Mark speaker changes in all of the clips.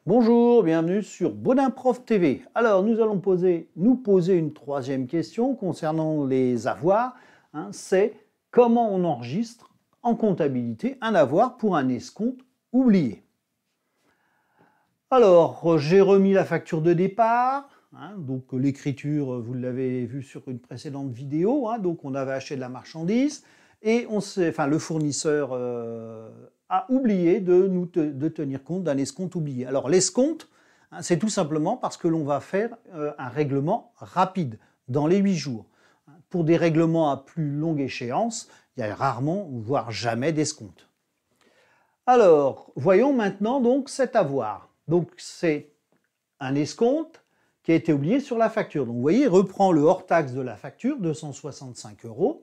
Speaker 1: Bonjour, bienvenue sur Baudin Prof TV. Alors, nous allons nous poser une troisième question concernant les avoirs. C'est comment on enregistre en comptabilité un avoir pour un escompte oublié. Alors, j'ai remis la facture de départ. Donc, l'écriture, vous l'avez vu sur une précédente vidéo. Donc, on avait acheté de la marchandise et le fournisseur a oublié de tenir compte d'un escompte oublié. Alors l'escompte, c'est tout simplement parce que l'on va faire un règlement rapide dans les 8 jours. Pour des règlements à plus longue échéance, il y a rarement, voire jamais d'escompte. Alors, voyons maintenant donc cet avoir. Donc c'est un escompte qui a été oublié sur la facture. Donc vous voyez, il reprend le hors-taxe de la facture, 265 €,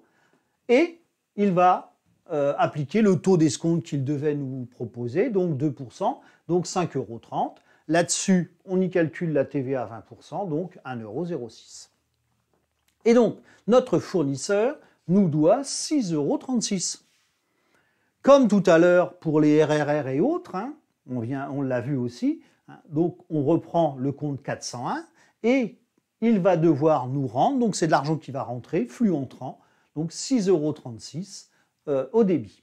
Speaker 1: et il va appliquer le taux d'escompte qu'il devait nous proposer, donc 2%, donc 5,30 €. Là-dessus, on y calcule la TVA à 20%, donc 1,06 €. Et donc, notre fournisseur nous doit 6,36 €. Comme tout à l'heure pour les RRR et autres, on l'a vu aussi, donc on reprend le compte 401 et il va devoir nous rendre, donc c'est de l'argent qui va rentrer, flux entrant, donc 6,36 € au débit.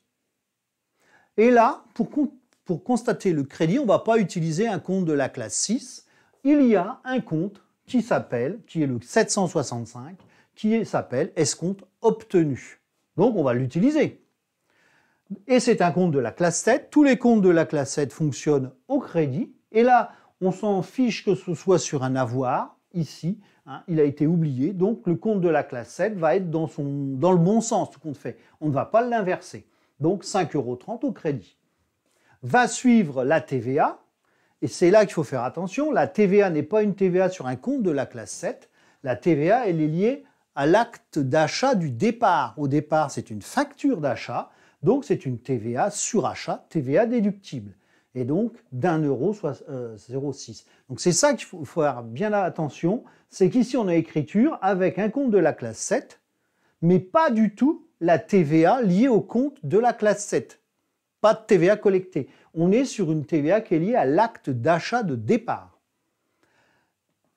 Speaker 1: Et là, pour constater le crédit, on ne va pas utiliser un compte de la classe 6. Il y a un compte qui est le 765, qui s'appelle escompte obtenu. Donc on va l'utiliser. Et c'est un compte de la classe 7. Tous les comptes de la classe 7 fonctionnent au crédit. Et là, on s'en fiche que ce soit sur un avoir, ici, il a été oublié, donc le compte de la classe 7 va être dans le bon sens, tout compte fait. On ne va pas l'inverser. Donc 5,30 € au crédit. Va suivre la TVA, et c'est là qu'il faut faire attention. La TVA n'est pas une TVA sur un compte de la classe 7. La TVA, elle est liée à l'acte d'achat du départ. Au départ, c'est une facture d'achat, donc c'est une TVA sur achat, TVA déductible. Et donc d'1,06 €. Donc c'est ça qu'il faut faire bien attention, c'est qu'ici on a écriture avec un compte de la classe 7, mais pas du tout la TVA liée au compte de la classe 7. Pas de TVA collectée. On est sur une TVA qui est liée à l'acte d'achat de départ.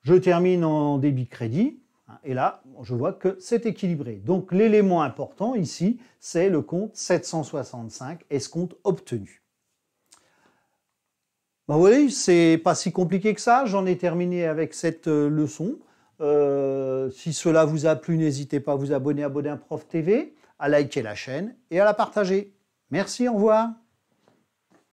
Speaker 1: Je termine en débit-crédit, et là, je vois que c'est équilibré. Donc l'élément important ici, c'est le compte 765, escompte obtenu. Ben oui, c'est pas si compliqué que ça, j'en ai terminé avec cette leçon. Si cela vous a plu, n'hésitez pas à vous abonner à Baudin Prof TV, à liker la chaîne et à la partager. Merci, au revoir.